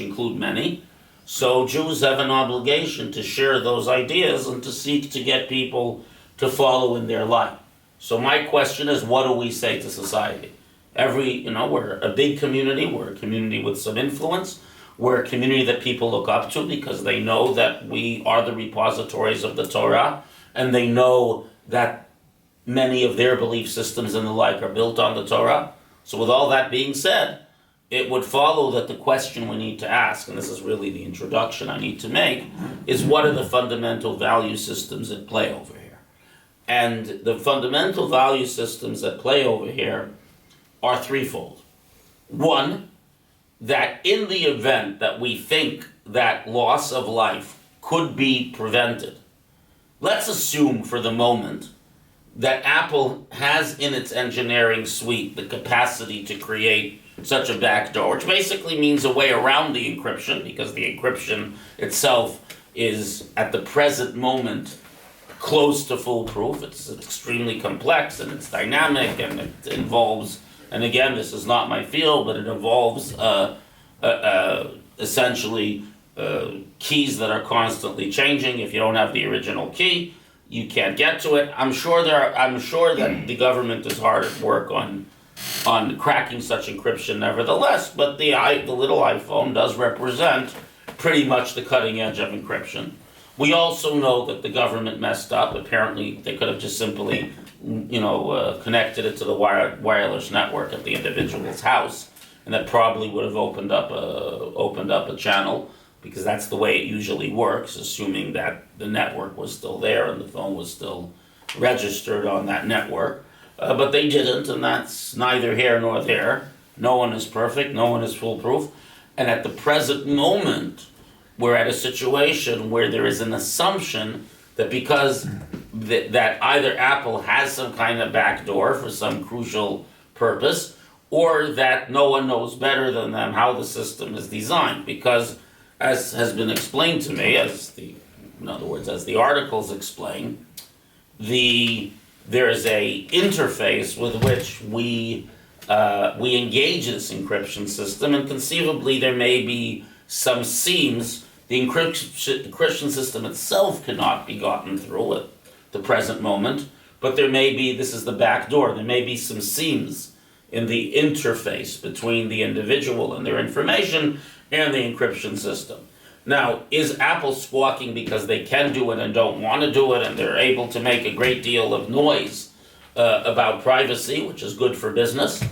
include many. So Jews have an obligation to share those ideas and to seek to get people to follow in their light. So my question is, what do we say to society? We're a big community, we're a community with some influence, we're a community that people look up to because they know that we are the repositories of the Torah, and they know that many of their belief systems and the like are built on the Torah. So with all that being said, it would follow that the question we need to ask, and this is really the introduction I need to make, is what are the fundamental value systems at play over here? And the fundamental value systems at play over here are threefold. One, that in the event that we think that loss of life could be prevented, let's assume for the moment that Apple has in its engineering suite the capacity to create such a backdoor, which basically means a way around the encryption, because the encryption itself is at the present moment close to foolproof. It's extremely complex and it's dynamic and it involves, and again, this is not my field, but it involves essentially keys that are constantly changing. If you don't have the original key, you can't get to it. I'm sure that the government is hard at work on cracking such encryption nevertheless, but the little iPhone does represent pretty much the cutting edge of encryption. We also know that the government messed up. Apparently, they could have just simply, connected it to the wireless network at the individual's house, and that probably would have opened up a channel, because that's the way it usually works, assuming that the network was still there and the phone was still registered on that network. But they didn't, and that's neither here nor there. No one is perfect, no one is foolproof. And at the present moment, we're at a situation where there is an assumption that because that either Apple has some kind of backdoor for some crucial purpose, or that no one knows better than them how the system is designed. Because, as has been explained to me, as the articles explain, there is a interface with which we engage this encryption system, and conceivably there may be some seams. The encryption system itself cannot be gotten through at the present moment, but this is the back door, there may be some seams in the interface between the individual and their information and the encryption system. Now, is Apple squawking because they can do it and don't want to do it, and they're able to make a great deal of noise about privacy, which is good for business?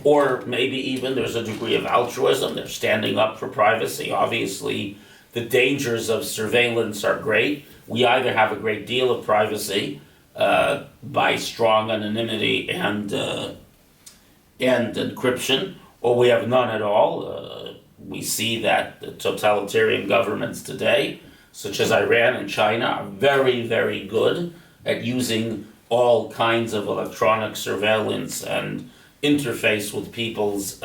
Or maybe even there's a degree of altruism, they're standing up for privacy. Obviously, the dangers of surveillance are great. We either have a great deal of privacy by strong anonymity and encryption, or we have none at all. We see that the totalitarian governments today, such as Iran and China, are very, very good at using all kinds of electronic surveillance and interface with people's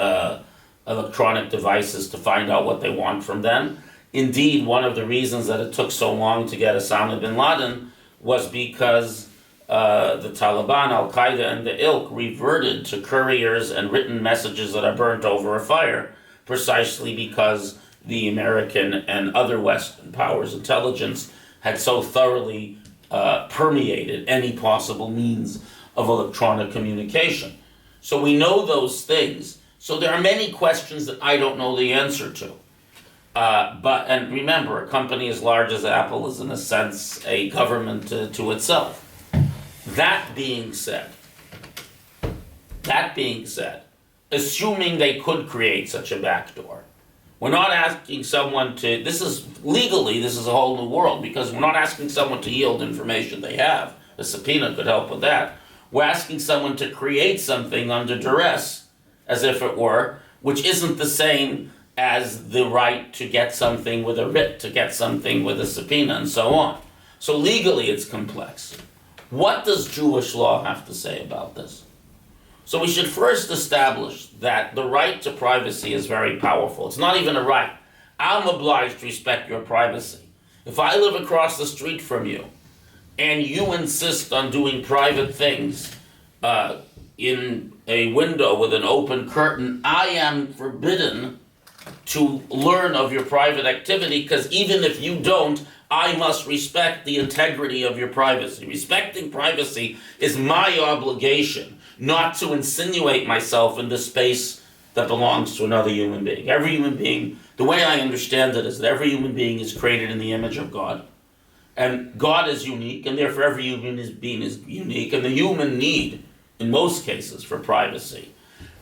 electronic devices to find out what they want from them. Indeed, one of the reasons that it took so long to get Osama bin Laden was because the Taliban, Al-Qaeda, and the ilk reverted to couriers and written messages that are burnt over a fire, precisely because the American and other Western powers' intelligence had so thoroughly permeated any possible means of electronic communication. So we know those things. So there are many questions that I don't know the answer to. And remember, a company as large as Apple is in a sense a government to itself. That being said, assuming they could create such a backdoor, we're not asking someone to, this is a whole new world, because we're not asking someone to yield information they have. A subpoena could help with that. We're asking someone to create something under duress, as if it were, which isn't the same as the right to get something with a writ, to get something with a subpoena, and so on. So legally it's complex. What does Jewish law have to say about this? So we should first establish that the right to privacy is very powerful. It's not even a right. I'm obliged to respect your privacy. If I live across the street from you and you insist on doing private things in a window with an open curtain, I am forbidden to learn of your private activity, because even if you don't, I must respect the integrity of your privacy. Respecting privacy is my obligation, not to insinuate myself into space that belongs to another human being. Every human being, the way I understand it is that every human being is created in the image of God. And God is unique, and therefore every human being is unique, and the human need, in most cases, for privacy.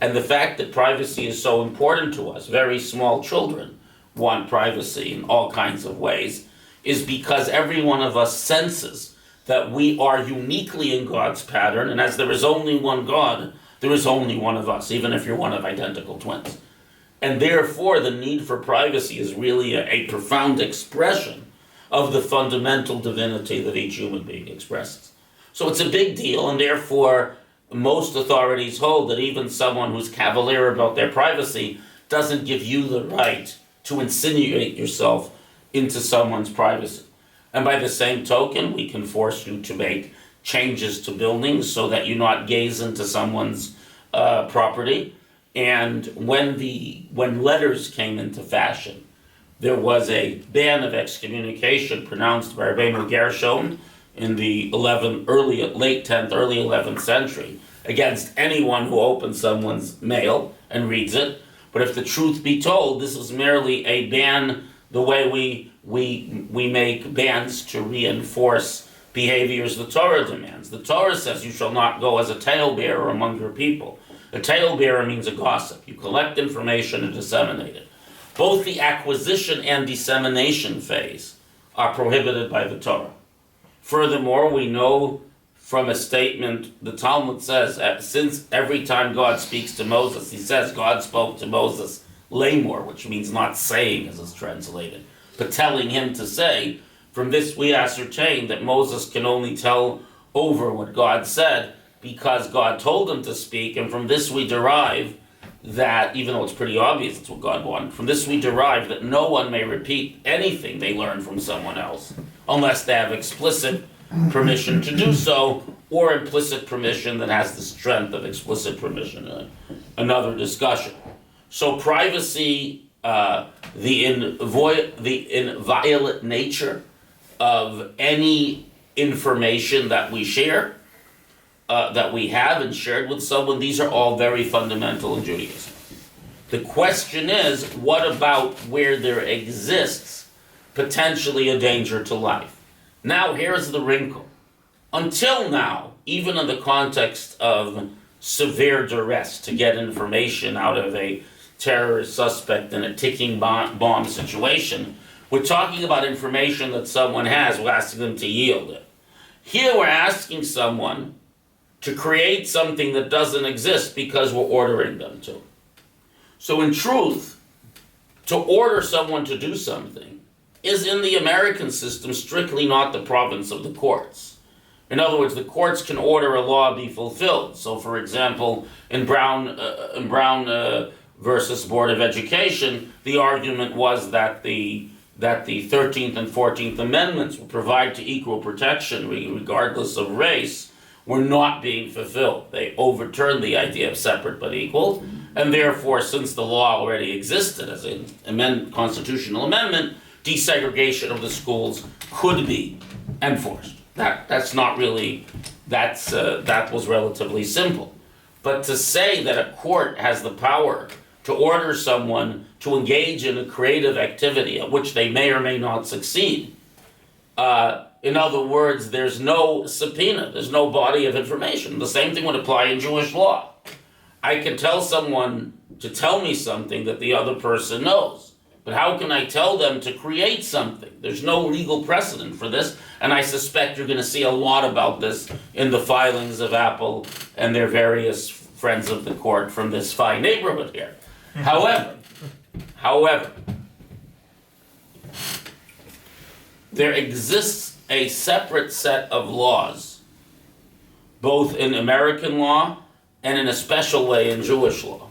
And the fact that privacy is so important to us, very small children want privacy in all kinds of ways, is because every one of us senses that we are uniquely in God's pattern, and as there is only one God, there is only one of us, even if you're one of identical twins. And therefore, the need for privacy is really a profound expression of the fundamental divinity that each human being expresses. So it's a big deal, and therefore, most authorities hold that even someone who's cavalier about their privacy doesn't give you the right to insinuate yourself into someone's privacy. And by the same token, we can force you to make changes to buildings so that you not gaze into someone's property. And when letters came into fashion, there was a ban of excommunication pronounced by Rabbi Gershon in the late 10th, early 11th century against anyone who opens someone's mail and reads it. But if the truth be told, this is merely a ban the way we make bans to reinforce behaviors the Torah demands. The Torah says you shall not go as a talebearer among your people. A talebearer means a gossip. You collect information and disseminate it. Both the acquisition and dissemination phase are prohibited by the Torah. Furthermore, we know from a statement, the Talmud says, since every time God speaks to Moses, he says God spoke to Moses lamor, which means not saying as it's translated, but telling him to say. From this we ascertain that Moses can only tell over what God said because God told him to speak, and from this we derive that, even though it's pretty obvious it's what God wanted, from this we derive that no one may repeat anything they learn from someone else unless they have explicit permission to do so, or implicit permission that has the strength of explicit permission. Another discussion. So privacy, the inviolate nature of any information that we share, that we have and shared with someone, these are all very fundamental in Judaism. The question is, what about where there exists potentially a danger to life? Now, here's the wrinkle. Until now, even in the context of severe duress to get information out of a terrorist suspect in a ticking bomb situation, we're talking about information that someone has, we're asking them to yield it. Here we're asking someone to create something that doesn't exist because we're ordering them to. So in truth, to order someone to do something is in the American system strictly not the province of the courts. In other words, the courts can order a law be fulfilled. So for example, in Brown versus Board of Education, the argument was that the 13th and 14th Amendments would provide to equal protection regardless of race were not being fulfilled. They overturned the idea of separate but equal, and therefore, since the law already existed as an constitutional amendment, desegregation of the schools could be enforced. That was relatively simple. But to say that a court has the power to order someone to engage in a creative activity at which they may or may not succeed, in other words, there's no subpoena, there's no body of information. The same thing would apply in Jewish law. I can tell someone to tell me something that the other person knows, but how can I tell them to create something? There's no legal precedent for this, and I suspect you're going to see a lot about this in the filings of Apple and their various friends of the court from this fine neighborhood here. However, there exists a separate set of laws, both in American law and in a special way in Jewish law.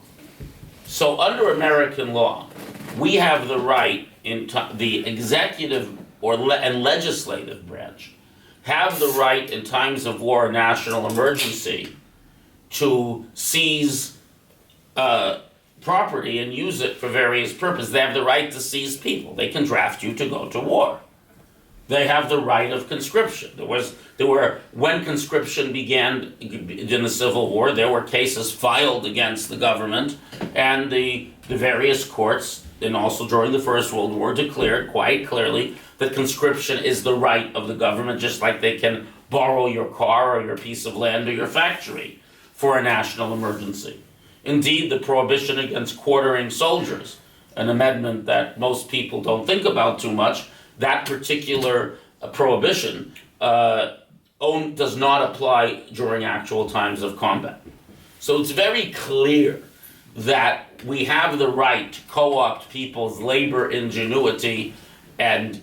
So under American law, we have the right, the executive and legislative branch have the right in times of war or national emergency to seize property and use it for various purposes. They have the right to seize people. They can draft you to go to war. They have the right of conscription. When conscription began in the Civil War, there were cases filed against the government, and the various courts, and also during the First World War, declared quite clearly that conscription is the right of the government, just like they can borrow your car or your piece of land or your factory for a national emergency. Indeed, the prohibition against quartering soldiers, an amendment that most people don't think about too much, that particular prohibition does not apply during actual times of combat. So it's very clear that we have the right to co-opt people's labor ingenuity and